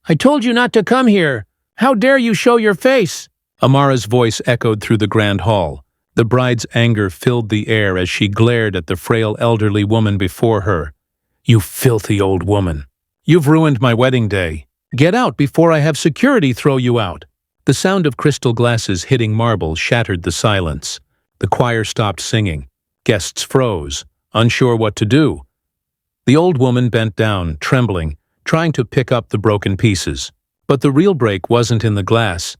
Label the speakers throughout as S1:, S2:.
S1: I told you not to come here. How dare you show your face? Amara's voice echoed through the grand hall. The bride's anger filled the air as she glared at the frail elderly woman before her. You filthy old woman. You've ruined my wedding day. Get out before I have security throw you out. The sound of crystal glasses hitting marble shattered the silence. The choir stopped singing. Guests froze, unsure what to do. The old woman bent down, trembling, trying to pick up the broken pieces. But the real break wasn't in the glass.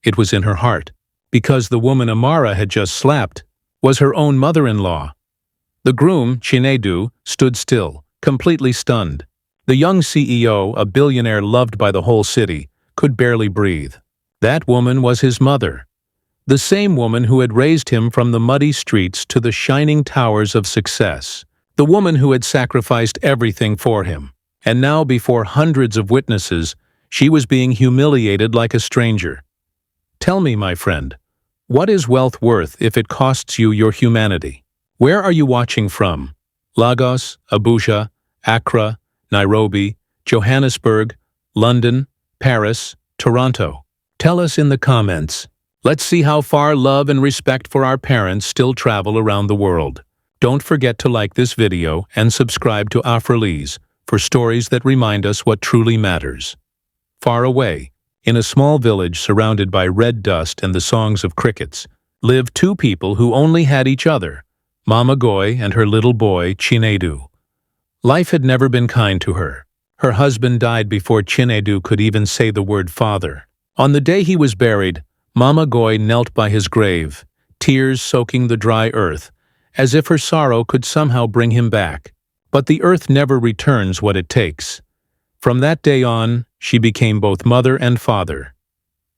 S1: It was in her heart, because the woman Amara had just slapped was her own mother-in-law. The groom, Chinedu, stood still, completely stunned. The young CEO, a billionaire loved by the whole city, could barely breathe. That woman was his mother. The same woman who had raised him from the muddy streets to the shining towers of success. The woman who had sacrificed everything for him. And now, before hundreds of witnesses, she was being humiliated like a stranger. Tell me, my friend, what is wealth worth if it costs you your humanity? Where are you watching from? Lagos, Abuja, Accra, Nairobi, Johannesburg, London, Paris, Toronto. Tell us in the comments. Let's see how far love and respect for our parents still travel around the world. Don't forget to like this video and subscribe to Afrolese for stories that remind us what truly matters. Far away, in a small village surrounded by red dust and the songs of crickets, lived two people who only had each other, Mama Goy and her little boy, Chinedu. Life had never been kind to her. Her husband died before Chinedu could even say the word father. On the day he was buried, Mama Goy knelt by his grave, tears soaking the dry earth, as if her sorrow could somehow bring him back. But the earth never returns what it takes. From that day on, she became both mother and father.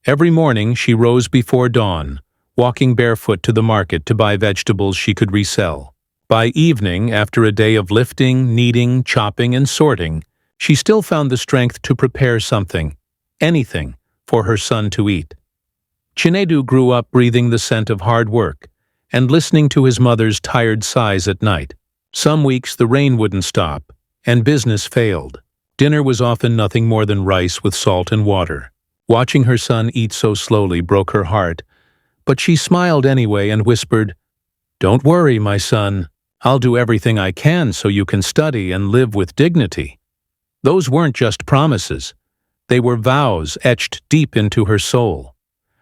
S1: Every morning she rose before dawn, walking barefoot to the market to buy vegetables she could resell. By evening, after a day of lifting, kneading, chopping, and sorting, she still found the strength to prepare something, anything, for her son to eat. Chinedu grew up breathing the scent of hard work and listening to his mother's tired sighs at night. Some weeks the rain wouldn't stop, and business failed. Dinner was often nothing more than rice with salt and water. Watching her son eat so slowly broke her heart, but she smiled anyway and whispered, "Don't worry, my son. I'll do everything I can so you can study and live with dignity." Those weren't just promises. They were vows etched deep into her soul.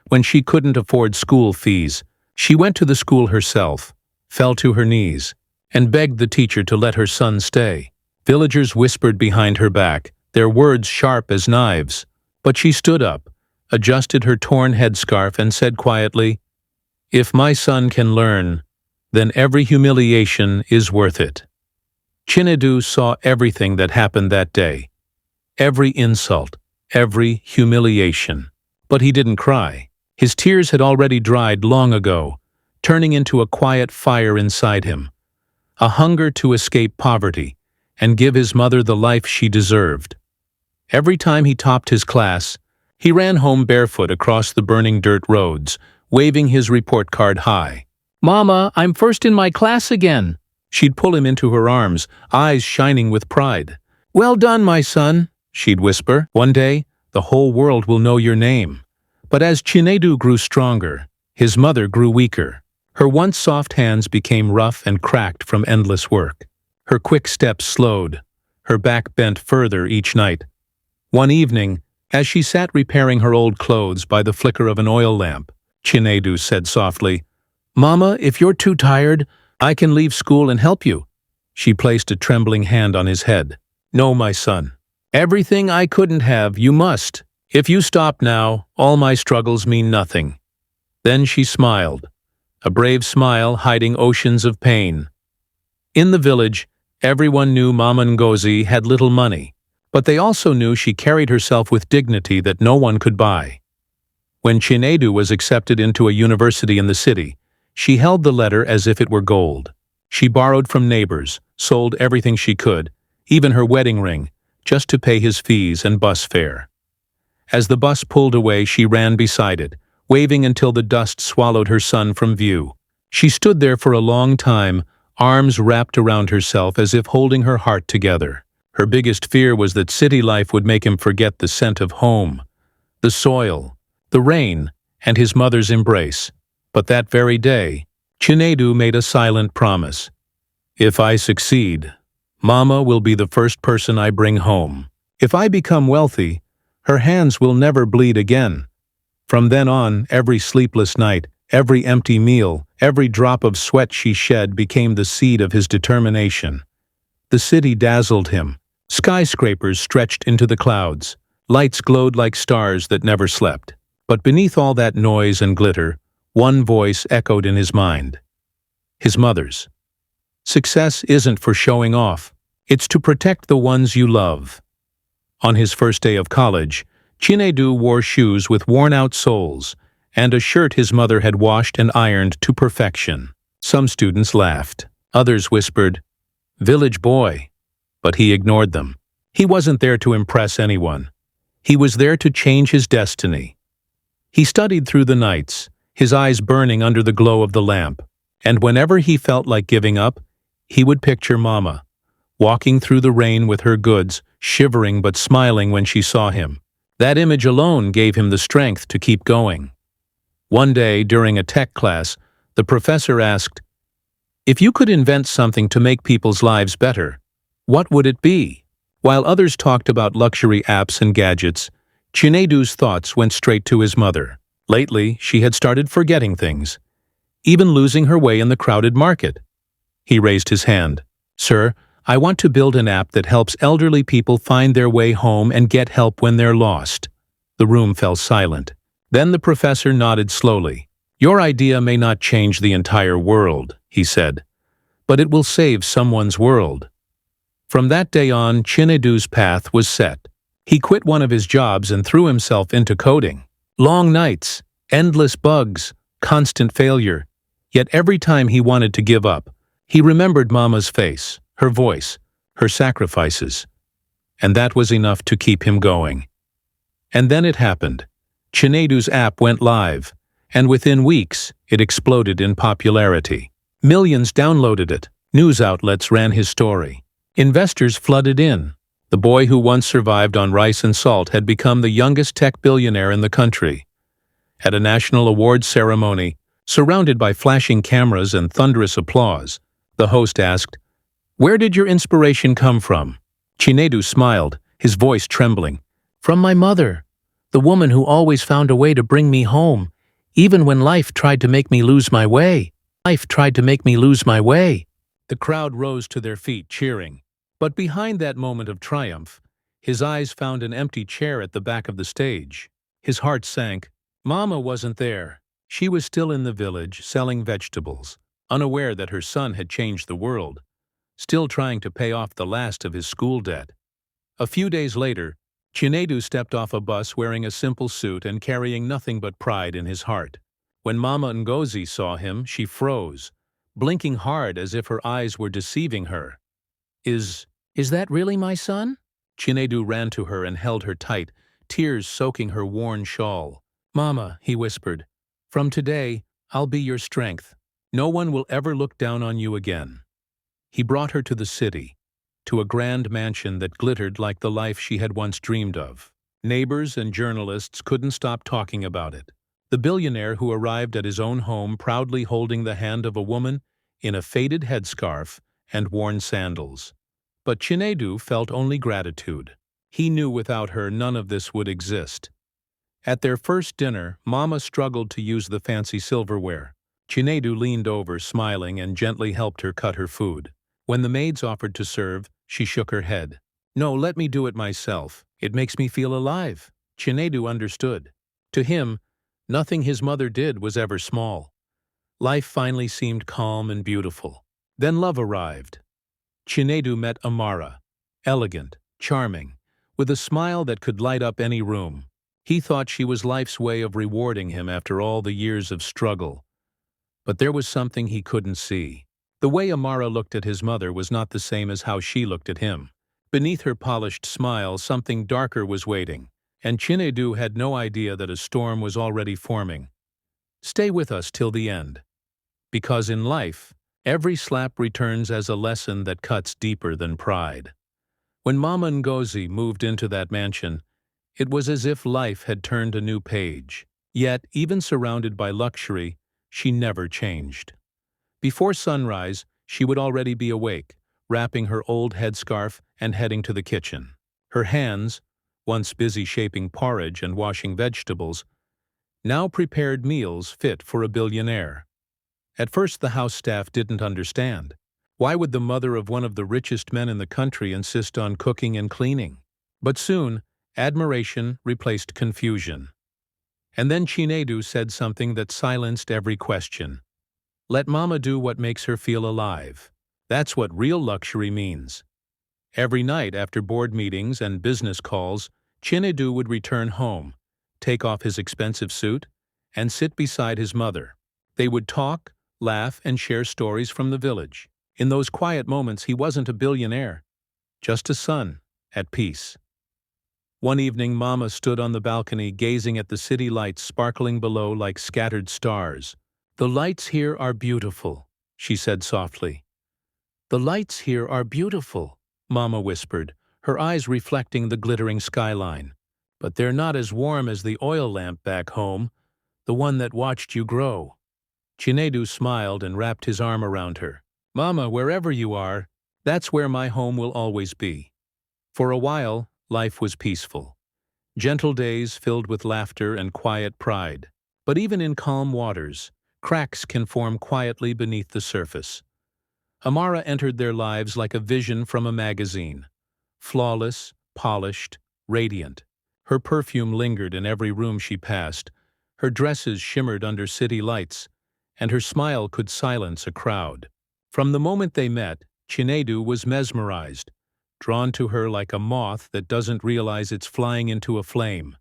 S1: When she couldn't afford school fees, she went to the school herself, fell to her knees, and begged the teacher to let her son stay. Villagers whispered behind her back, their words sharp as knives. But she stood up, adjusted her torn headscarf, and said quietly, "If my son can learn, then every humiliation is worth it." Chinedu saw everything that happened that day. Every insult, every humiliation. But he didn't cry. His tears had already dried long ago, turning into a quiet fire inside him. A hunger to escape poverty and give his mother the life she deserved. Every time he topped his class, he ran home barefoot across the burning dirt roads, waving his report card high. "Mama, I'm first in my class again." She'd pull him into her arms, eyes shining with pride. "Well done, my son," she'd whisper. "One day, the whole world will know your name." But as Chinedu grew stronger, his mother grew weaker. Her once soft hands became rough and cracked from endless work. Her quick steps slowed, her back bent further each night. One evening, as she sat repairing her old clothes by the flicker of an oil lamp, Chinedu said softly, "Mama, if you're too tired, I can leave school and help you." She placed a trembling hand on his head. "No, my son. Everything I couldn't have, you must. If you stop now, all my struggles mean nothing." Then she smiled, a brave smile hiding oceans of pain. In the village, everyone knew Mama Ngozi had little money, but they also knew she carried herself with dignity that no one could buy. When Chinedu was accepted into a university in the city, she held the letter as if it were gold. She borrowed from neighbors, sold everything she could, even her wedding ring, just to pay his fees and bus fare. As the bus pulled away, she ran beside it, waving until the dust swallowed her son from view. She stood there for a long time, arms wrapped around herself as if holding her heart together. Her biggest fear was that city life would make him forget the scent of home, the soil, the rain, and his mother's embrace. But that very day, Chinedu made a silent promise. If I succeed, Mama will be the first person I bring home. If I become wealthy, her hands will never bleed again. From then on, every sleepless night, every empty meal, every drop of sweat she shed became the seed of his determination. The city dazzled him. Skyscrapers stretched into the clouds. Lights glowed like stars that never slept. But beneath all that noise and glitter, one voice echoed in his mind. His mother's. Success isn't for showing off. It's to protect the ones you love. On his first day of college, Chinedu wore shoes with worn-out soles and a shirt his mother had washed and ironed to perfection. Some students laughed. Others whispered, "Village boy." But he ignored them. He wasn't there to impress anyone. He was there to change his destiny. He studied through the nights, his eyes burning under the glow of the lamp, and whenever he felt like giving up, he would picture Mama, walking through the rain with her goods, shivering but smiling when she saw him. That image alone gave him the strength to keep going. One day, during a tech class, the professor asked, "If you could invent something to make people's lives better, what would it be?" While others talked about luxury apps and gadgets, Chinedu's thoughts went straight to his mother. Lately, she had started forgetting things, even losing her way in the crowded market. He raised his hand. "Sir, I want to build an app that helps elderly people find their way home and get help when they're lost." The room fell silent. Then the professor nodded slowly. "Your idea may not change the entire world," he said, "but it will save someone's world." From that day on, Chinedu's path was set. He quit one of his jobs and threw himself into coding. Long nights, endless bugs, constant failure. Yet every time he wanted to give up, he remembered Mama's face, her voice, her sacrifices. And that was enough to keep him going. And then it happened. Chinedu's app went live, and within weeks, it exploded in popularity. Millions downloaded it. News outlets ran his story. Investors flooded in. The boy who once survived on rice and salt had become the youngest tech billionaire in the country. At a national awards ceremony, surrounded by flashing cameras and thunderous applause, the host asked, "Where did your inspiration come from?" Chinedu smiled, his voice trembling. "From my mother, the woman who always found a way to bring me home, even when life tried to make me lose my way. Life tried to make me lose my way." The crowd rose to their feet, cheering. But behind that moment of triumph, his eyes found an empty chair at the back of the stage. His heart sank. Mama wasn't there. She was still in the village, selling vegetables, unaware that her son had changed the world, still trying to pay off the last of his school debt. A few days later, Chinedu stepped off a bus wearing a simple suit and carrying nothing but pride in his heart. When Mama Ngozi saw him, she froze, blinking hard as if her eyes were deceiving her. Is that really my son?" Chinedu ran to her and held her tight, tears soaking her worn shawl. "Mama," he whispered, "from today, I'll be your strength. No one will ever look down on you again." He brought her to the city, to a grand mansion that glittered like the life she had once dreamed of. Neighbors and journalists couldn't stop talking about it. The billionaire who arrived at his own home proudly holding the hand of a woman in a faded headscarf and worn sandals. But Chinedu felt only gratitude. He knew without her none of this would exist. At their first dinner, Mama struggled to use the fancy silverware. Chinedu leaned over, smiling, and gently helped her cut her food. When the maids offered to serve, she shook her head. "No, let me do it myself. It makes me feel alive." Chinedu understood. To him, nothing his mother did was ever small. Life finally seemed calm and beautiful. Then love arrived. Chinedu met Amara, elegant, charming, with a smile that could light up any room. He thought she was life's way of rewarding him after all the years of struggle. But there was something he couldn't see. The way Amara looked at his mother was not the same as how she looked at him. Beneath her polished smile, something darker was waiting, and Chinedu had no idea that a storm was already forming. Stay with us till the end. Because in life, every slap returns as a lesson that cuts deeper than pride. When Mama Ngozi moved into that mansion, it was as if life had turned a new page. Yet, even surrounded by luxury, she never changed. Before sunrise, she would already be awake, wrapping her old headscarf and heading to the kitchen. Her hands, once busy shaping porridge and washing vegetables, now prepared meals fit for a billionaire. At first the house staff didn't understand. Why would the mother of one of the richest men in the country insist on cooking and cleaning? But soon, admiration replaced confusion. And then Chinedu said something that silenced every question. Let Mama do what makes her feel alive. That's what real luxury means. Every night after board meetings and business calls, Chinedu would return home, take off his expensive suit, and sit beside his mother. They would talk, laugh, and share stories from the village. In those quiet moments, he wasn't a billionaire, just a son, at peace. One evening, Mama stood on the balcony gazing at the city lights sparkling below like scattered stars. The lights here are beautiful, she said softly. The lights here are beautiful, Mama whispered, her eyes reflecting the glittering skyline. But they're not as warm as the oil lamp back home, the one that watched you grow. Chinedu smiled and wrapped his arm around her. Mama, wherever you are, that's where my home will always be. For a while, life was peaceful. Gentle days filled with laughter and quiet pride. But even in calm waters, cracks can form quietly beneath the surface. Amara entered their lives like a vision from a magazine. Flawless, polished, radiant. Her perfume lingered in every room she passed. Her dresses shimmered under city lights, and her smile could silence a crowd. From the moment they met, Chinedu was mesmerized, drawn to her like a moth that doesn't realize it's flying into a flame.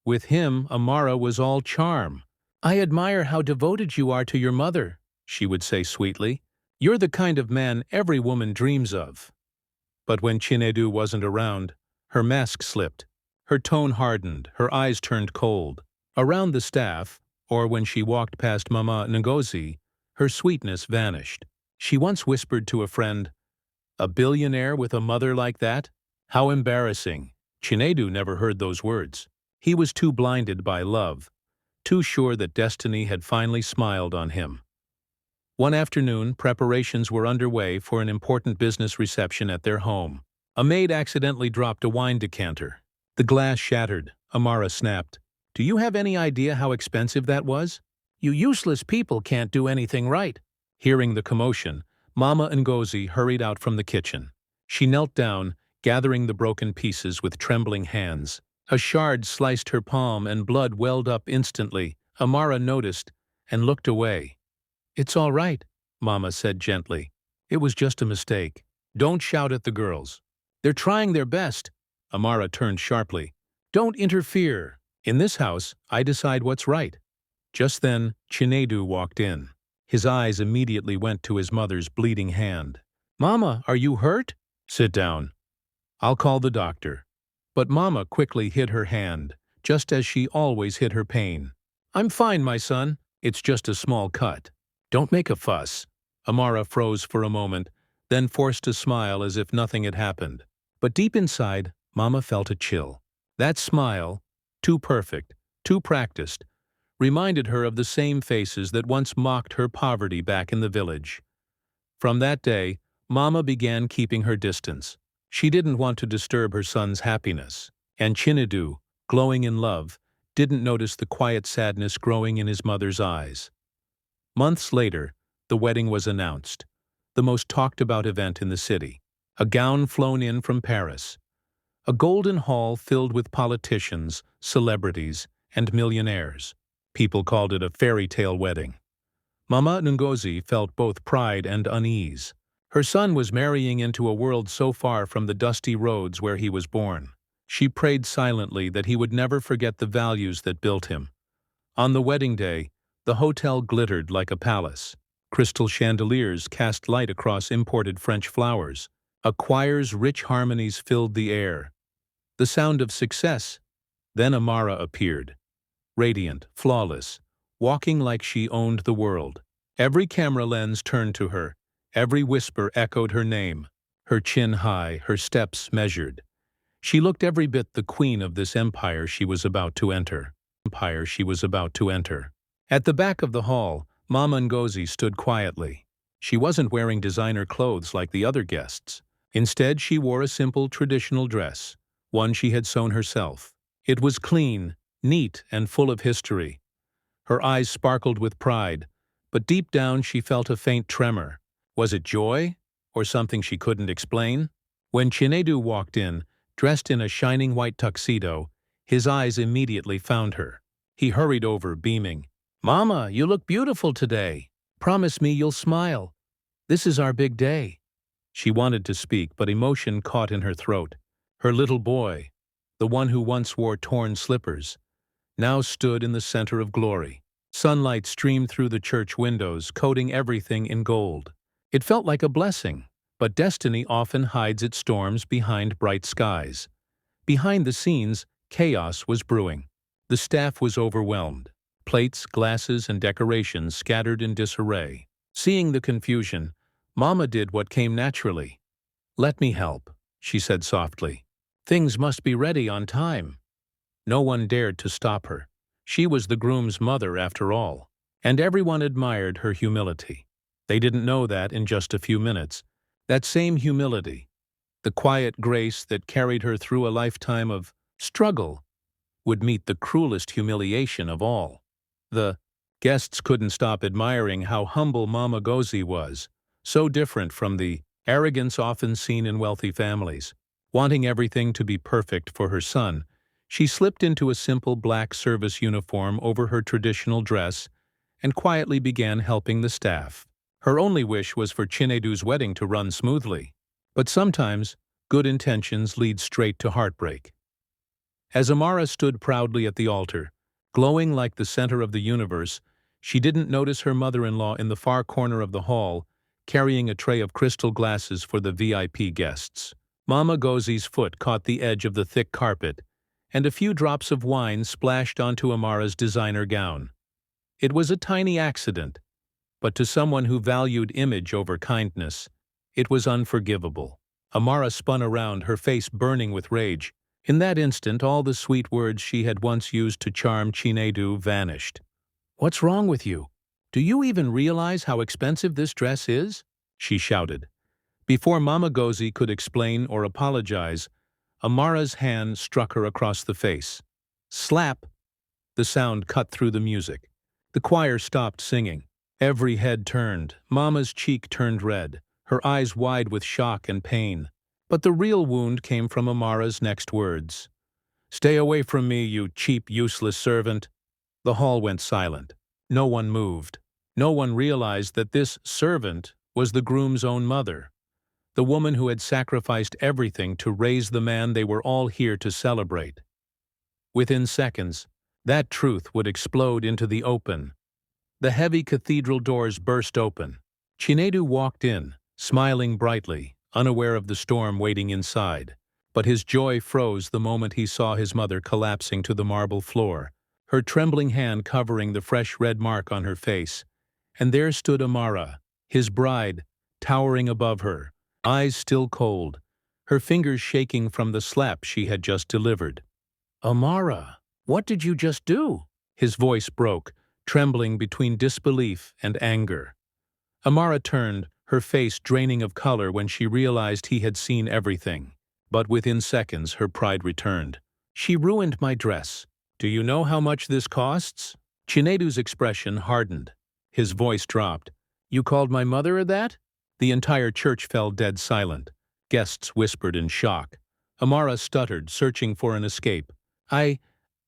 S1: With him, Amara was all charm. I admire how devoted you are to your mother, she would say sweetly. You're the kind of man every woman dreams of. But when Chinedu wasn't around, her mask slipped. Her tone hardened, her eyes turned cold. Around the staff, or when she walked past Mama Ngozi, her sweetness vanished. She once whispered to a friend, "A billionaire with a mother like that? How embarrassing." Chinedu never heard those words. He was too blinded by love, too sure that destiny had finally smiled on him. One afternoon, preparations were underway for an important business reception at their home. A maid accidentally dropped a wine decanter. The glass shattered. Amara snapped. Do you have any idea how expensive that was? You useless people can't do anything right. Hearing the commotion, Mama Ngozi hurried out from the kitchen. She knelt down, gathering the broken pieces with trembling hands. A shard sliced her palm and blood welled up instantly. Amara noticed and looked away. It's all right, Mama said gently. It was just a mistake. Don't shout at the girls. They're trying their best. Amara turned sharply. Don't interfere. In this house, I decide what's right. Just then, Chinedu walked in. His eyes immediately went to his mother's bleeding hand. Mama, are you hurt? Sit down. I'll call the doctor. But Mama quickly hid her hand, just as she always hid her pain. I'm fine, my son. It's just a small cut. Don't make a fuss. Amara froze for a moment, then forced a smile as if nothing had happened. But deep inside, Mama felt a chill. That smile, too perfect, too practiced, reminded her of the same faces that once mocked her poverty back in the village. From that day, Mama began keeping her distance. She didn't want to disturb her son's happiness. And Chinedu, glowing in love, didn't notice the quiet sadness growing in his mother's eyes. Months later, the wedding was announced, the most talked-about event in the city. A gown flown in from Paris. A golden hall filled with politicians, celebrities, and millionaires. People called it a fairy tale wedding. Mama Ngozi felt both pride and unease. Her son was marrying into a world so far from the dusty roads where he was born. She prayed silently that he would never forget the values that built him. On the wedding day, the hotel glittered like a palace. Crystal chandeliers cast light across imported French flowers. A choir's rich harmonies filled the air. The sound of success. Then Amara appeared. Radiant, flawless, walking like she owned the world. Every camera lens turned to her. Every whisper echoed her name. her chin high, her steps measured. She looked every bit the queen of this empire she was about to enter. At the back of the hall, Mama Ngozi stood quietly. She wasn't wearing designer clothes like the other guests. Instead, she wore a simple traditional dress, one she had sewn herself. It was clean, neat, and full of history. Her eyes sparkled with pride, but deep down she felt a faint tremor. Was it joy, or something she couldn't explain? When Chinedu walked in, dressed in a shining white tuxedo, his eyes immediately found her. He hurried over, beaming. "Mama, you look beautiful today. Promise me you'll smile. This is our big day." She wanted to speak, but emotion caught in her throat. Her little boy, the one who once wore torn slippers, now stood in the center of glory. Sunlight streamed through the church windows, coating everything in gold. It felt like a blessing, but destiny often hides its storms behind bright skies. Behind the scenes, chaos was brewing. The staff was overwhelmed. Plates, glasses, and decorations scattered in disarray. Seeing the confusion, Mama did what came naturally. "Let me help," she said softly. "Things must be ready on time." No one dared to stop her. She was the groom's mother after all, and everyone admired her humility. They didn't know that in just a few minutes. That same humility, the quiet grace that carried her through a lifetime of struggle, would meet the cruelest humiliation of all. The guests couldn't stop admiring how humble Mama Ngozi was, so different from the arrogance often seen in wealthy families. Wanting everything to be perfect for her son, she slipped into a simple black service uniform over her traditional dress and quietly began helping the staff. Her only wish was for Chinedu's wedding to run smoothly. But sometimes, good intentions lead straight to heartbreak. As Amara stood proudly at the altar, glowing like the center of the universe, she didn't notice her mother-in-law in the far corner of the hall, carrying a tray of crystal glasses for the VIP guests. Mama Ngozi's foot caught the edge of the thick carpet, and a few drops of wine splashed onto Amara's designer gown. It was a tiny accident, but to someone who valued image over kindness, it was unforgivable. Amara spun around, her face burning with rage. In that instant, all the sweet words she had once used to charm Chinedu vanished. "What's wrong with you? Do you even realize how expensive this dress is?" she shouted. Before Mama Ngozi could explain or apologize, Amara's hand struck her across the face. Slap! The sound cut through the music. The choir stopped singing. Every head turned. Mama's cheek turned red, her eyes wide with shock and pain. But the real wound came from Amara's next words. "Stay away from me, you cheap, useless servant." The hall went silent. No one moved. No one realized that this servant was the groom's own mother, the woman who had sacrificed everything to raise the man they were all here to celebrate. Within seconds, that truth would explode into the open. The heavy cathedral doors burst open. Chinedu walked in, smiling brightly, unaware of the storm waiting inside. But his joy froze the moment he saw his mother collapsing to the marble floor, her trembling hand covering the fresh red mark on her face. And there stood Amara, his bride, towering above her, eyes still cold, her fingers shaking from the slap she had just delivered. "Amara, what did you just do?" His voice broke, trembling between disbelief and anger. Amara turned, her face draining of color when she realized he had seen everything. But within seconds her pride returned. "She ruined my dress. Do you know how much this costs?" Chinedu's expression hardened. His voice dropped. "You called my mother that?" The entire church fell dead silent. Guests whispered in shock. Amara stuttered, searching for an escape. I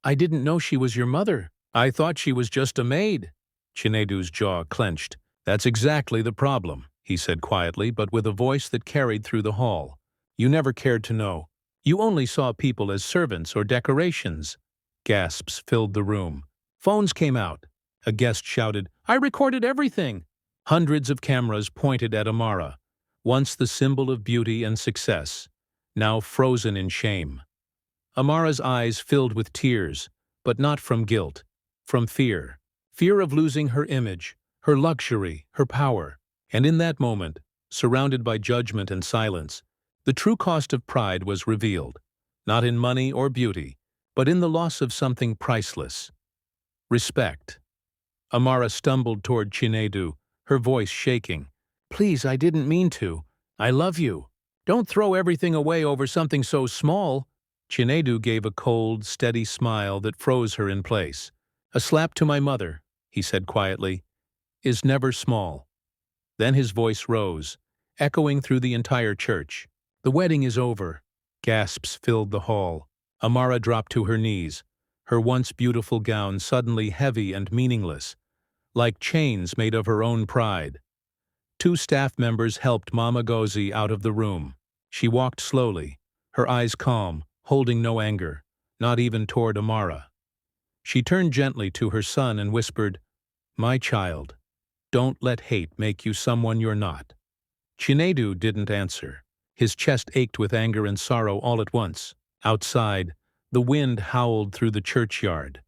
S1: didn't know she was your mother. I thought she was just a maid." Chinedu's jaw clenched. "That's exactly the problem," he said quietly, but with a voice that carried through the hall. "You never cared to know. You only saw people as servants or decorations." Gasps filled the room. Phones came out. A guest shouted, "I recorded everything." Hundreds of cameras pointed at Amara, once the symbol of beauty and success, now frozen in shame. Amara's eyes filled with tears, but not from guilt, from fear. Fear of losing her image, her luxury, her power. And in that moment, surrounded by judgment and silence, The true cost of pride was revealed, not in money or beauty, but in the loss of something priceless: respect. Amara stumbled toward Chinedu, her voice shaking. "Please, I didn't mean to. I love you. Don't throw everything away over something so small." Chinedu gave a cold, steady smile that froze her in place. "A slap to my mother," he said quietly, "is never small." Then his voice rose, echoing through the entire church. "The wedding is over." Gasps filled the hall. Amara dropped to her knees, her once beautiful gown suddenly heavy and meaningless, like chains made of her own pride. Two staff members helped Mama Gozi out of the room. She walked slowly, her eyes calm, holding no anger, not even toward Amara. She turned gently to her son and whispered, "My child, don't let hate make you someone you're not." Chinedu didn't answer. His chest ached with anger and sorrow all at once. Outside, the wind howled through the churchyard,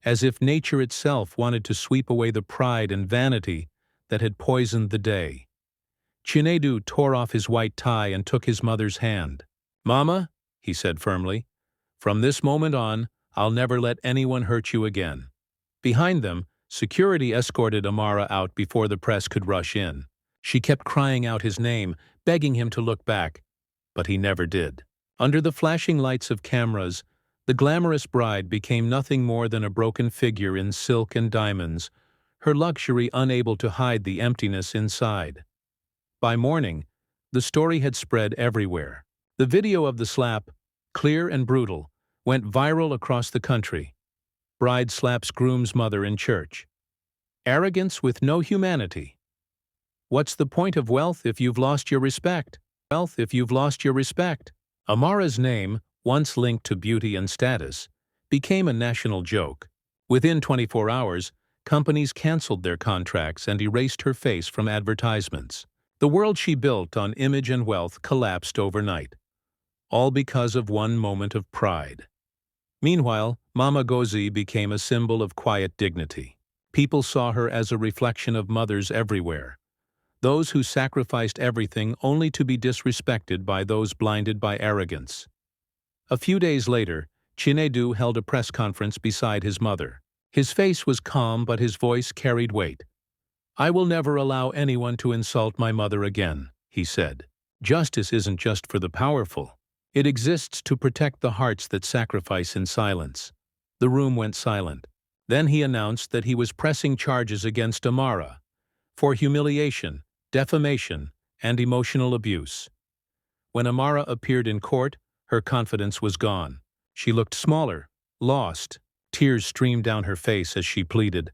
S1: as if nature itself wanted to sweep away the pride and vanity that had poisoned the day. Chinedu tore off his white tie and took his mother's hand. "Mama," he said firmly, "from this moment on, I'll never let anyone hurt you again." Behind them, security escorted Amara out before the press could rush in. She kept crying out his name, begging him to look back, but he never did. Under the flashing lights of cameras, the glamorous bride became nothing more than a broken figure in silk and diamonds, her luxury unable to hide the emptiness inside. By morning, the story had spread everywhere. The video of the slap, clear and brutal, went viral across the country. Bride slaps groom's mother in church. Arrogance with no humanity. What's the point of wealth if you've lost your respect? Wealth if you've lost your respect. Amara's name, once linked to beauty and status, became a national joke. Within 24 hours, companies canceled their contracts and erased her face from advertisements. The world she built on image and wealth collapsed overnight, all because of one moment of pride. Meanwhile, Mama Gozi became a symbol of quiet dignity. People saw her as a reflection of mothers everywhere, those who sacrificed everything only to be disrespected by those blinded by arrogance. A few days later, Chinedu held a press conference beside his mother. His face was calm, but his voice carried weight. "I will never allow anyone to insult my mother again," he said. "Justice isn't just for the powerful. It exists to protect the hearts that sacrifice in silence." The room went silent. Then he announced that he was pressing charges against Amara for humiliation, defamation, and emotional abuse. When Amara appeared in court, her confidence was gone. She looked smaller, lost. Tears streamed down her face as she pleaded,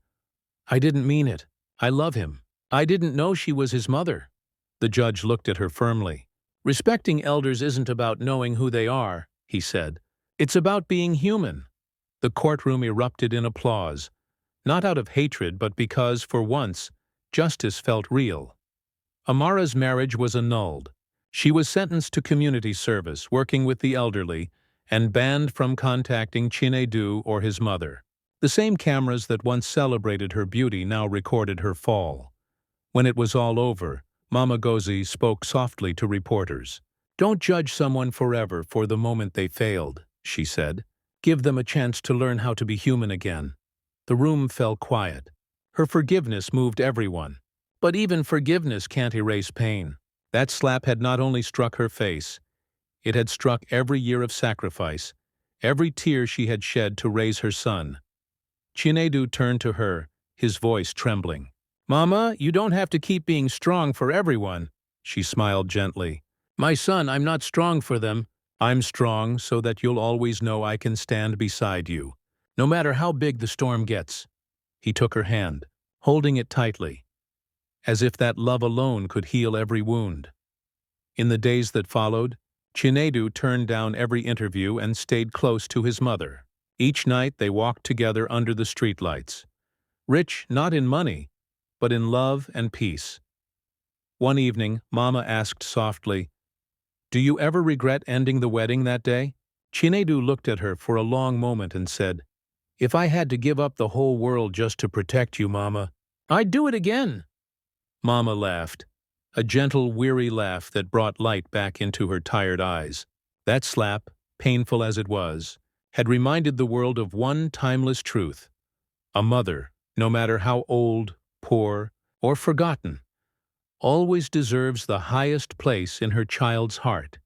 S1: "I didn't mean it. I love him. I didn't know she was his mother." The judge looked at her firmly. "Respecting elders isn't about knowing who they are," he said. "It's about being human." The courtroom erupted in applause, not out of hatred but because, for once, justice felt real. Amara's marriage was annulled. She was sentenced to community service, working with the elderly, and banned from contacting Chinedu or his mother. The same cameras that once celebrated her beauty now recorded her fall. When it was all over, Mama Gozi spoke softly to reporters. "Don't judge someone forever for the moment they failed," she said. "Give them a chance to learn how to be human again." The room fell quiet. Her forgiveness moved everyone. But even forgiveness can't erase pain. That slap had not only struck her face, it had struck every year of sacrifice, every tear she had shed to raise her son. Chinedu turned to her, his voice trembling. "Mama, you don't have to keep being strong for everyone," she smiled gently. "My son, I'm not strong for them. I'm strong so that you'll always know I can stand beside you, no matter how big the storm gets." He took her hand, holding it tightly, as if that love alone could heal every wound. In the days that followed, Chinedu turned down every interview and stayed close to his mother. Each night they walked together under the streetlights, rich not in money, but in love and peace. One evening, Mama asked softly, "Do you ever regret ending the wedding that day?" Chinedu looked at her for a long moment and said, "If I had to give up the whole world just to protect you, Mama, I'd do it again." Mama laughed. a gentle, weary laugh that brought light back into her tired eyes. That slap, painful as it was, had reminded the world of one timeless truth. A mother, no matter how old, poor, or forgotten, always deserves the highest place in her child's heart.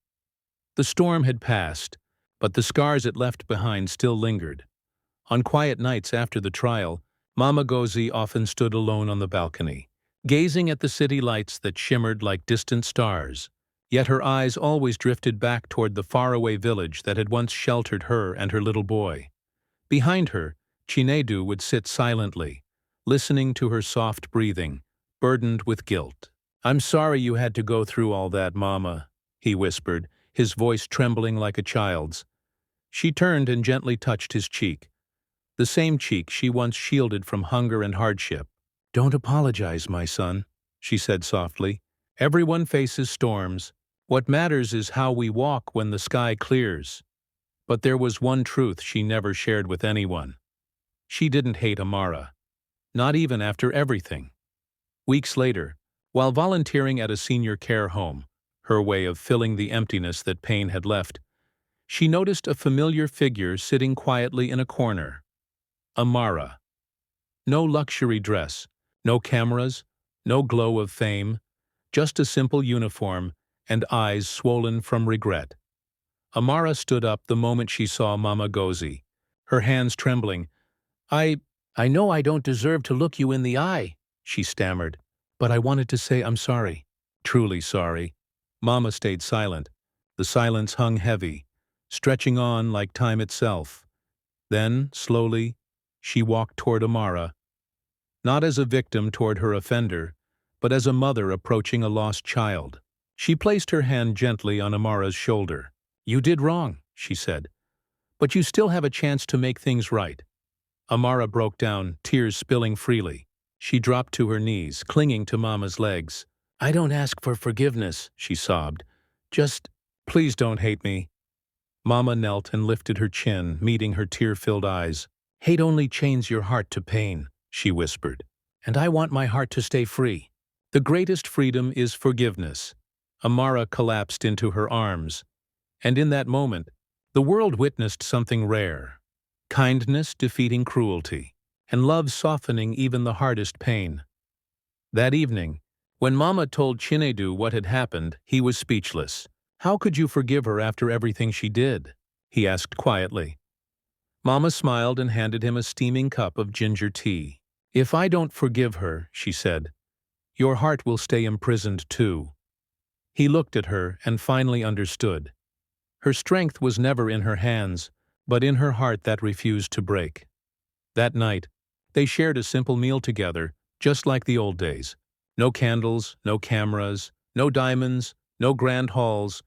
S1: The storm had passed, but the scars it left behind still lingered. On quiet nights after the trial, Mama Gozi often stood alone on the balcony, gazing at the city lights that shimmered like distant stars. Yet her eyes always drifted back toward the faraway village that had once sheltered her and her little boy. Behind her, Chinedu would sit silently, listening to her soft breathing, burdened with guilt. "I'm sorry you had to go through all that, Mama," he whispered, his voice trembling like a child's. She turned and gently touched his cheek, the same cheek she once shielded from hunger and hardship. "Don't apologize, my son," she said softly. "Everyone faces storms. What matters is how we walk when the sky clears." But there was one truth she never shared with anyone. She didn't hate Amara, not even after everything. Weeks later, while volunteering at a senior care home, her way of filling the emptiness that pain had left, she noticed a familiar figure sitting quietly in a corner. Amara. No luxury dress, no cameras, no glow of fame, just a simple uniform and eyes swollen from regret. Amara stood up the moment she saw Mama Gozi, her hands trembling. I know I don't deserve to look you in the eye," she stammered, "but I wanted to say I'm sorry. Truly sorry." Mama stayed silent. The silence hung heavy, stretching on like time itself. Then, slowly, she walked toward Amara, not as a victim toward her offender, but as a mother approaching a lost child. She placed her hand gently on Amara's shoulder. "You did wrong," she said, "but you still have a chance to make things right." Amara broke down, tears spilling freely. She dropped to her knees, clinging to Mama's legs. "I don't ask for forgiveness," she sobbed. "Just, please don't hate me." Mama knelt and lifted her chin, meeting her tear-filled eyes. "Hate only chains your heart to pain," she whispered, "and I want my heart to stay free. The greatest freedom is forgiveness." Amara collapsed into her arms, and in that moment, the world witnessed something rare: kindness defeating cruelty, and love softening even the hardest pain. That evening, when Mama told Chinedu what had happened, he was speechless. "How could you forgive her after everything she did?" he asked quietly. Mama smiled and handed him a steaming cup of ginger tea. "If I don't forgive her," she said, "your heart will stay imprisoned too." He looked at her and finally understood. Her strength was never in her hands, but in her heart that refused to break. That night, they shared a simple meal together, just like the old days. No candles, no cameras, no diamonds, no grand halls,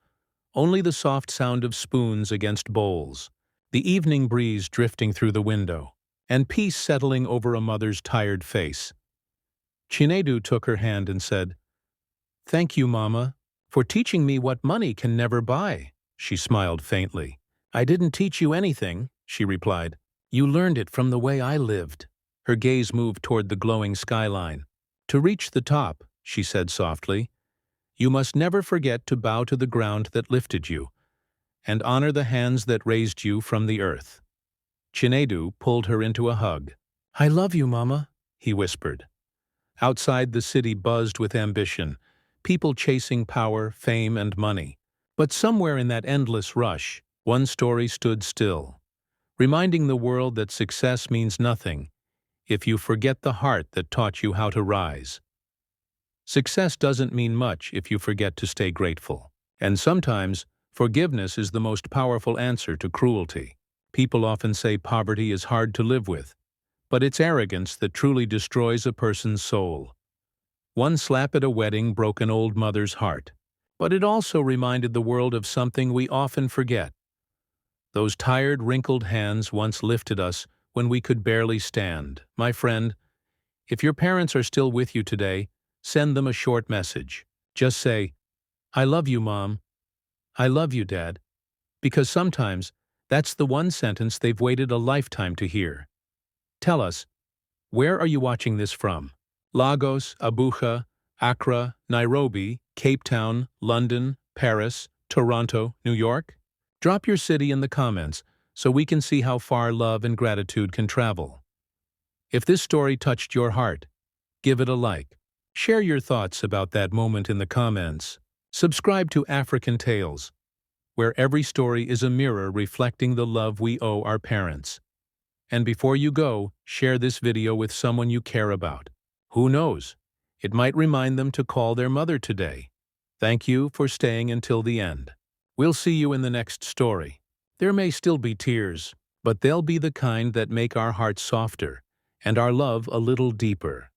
S1: only the soft sound of spoons against bowls, the evening breeze drifting through the window, and peace settling over a mother's tired face. Chinedu took her hand and said, "Thank you, Mama, for teaching me what money can never buy." She smiled faintly. "I didn't teach you anything," she replied. "You learned it from the way I lived." Her gaze moved toward the glowing skyline. "To reach the top," she said softly, "you must never forget to bow to the ground that lifted you, and honor the hands that raised you from the earth." Chinedu pulled her into a hug. "I love you, Mama," he whispered. Outside, the city buzzed with ambition, people chasing power, fame, and money. But somewhere in that endless rush, one story stood still, reminding the world that success means nothing if you forget the heart that taught you how to rise. Success doesn't mean much if you forget to stay grateful. And sometimes, forgiveness is the most powerful answer to cruelty. People often say poverty is hard to live with, but it's arrogance that truly destroys a person's soul. One slap at a wedding broke an old mother's heart, but it also reminded the world of something we often forget. Those tired, wrinkled hands once lifted us when we could barely stand. My friend, if your parents are still with you today, send them a short message. Just say, "I love you, Mom. I love you, Dad." Because sometimes, that's the one sentence they've waited a lifetime to hear. Tell us, where are you watching this from? Lagos, Abuja, Accra, Nairobi, Cape Town, London, Paris, Toronto, New York? Drop your city in the comments so we can see how far love and gratitude can travel. If this story touched your heart, give it a like. Share your thoughts about that moment in the comments. Subscribe to African Tales, where every story is a mirror reflecting the love we owe our parents. And before you go, share this video with someone you care about. Who knows? It might remind them to call their mother today. Thank you for staying until the end. We'll see you in the next story. There may still be tears, but they'll be the kind that make our hearts softer, and our love a little deeper.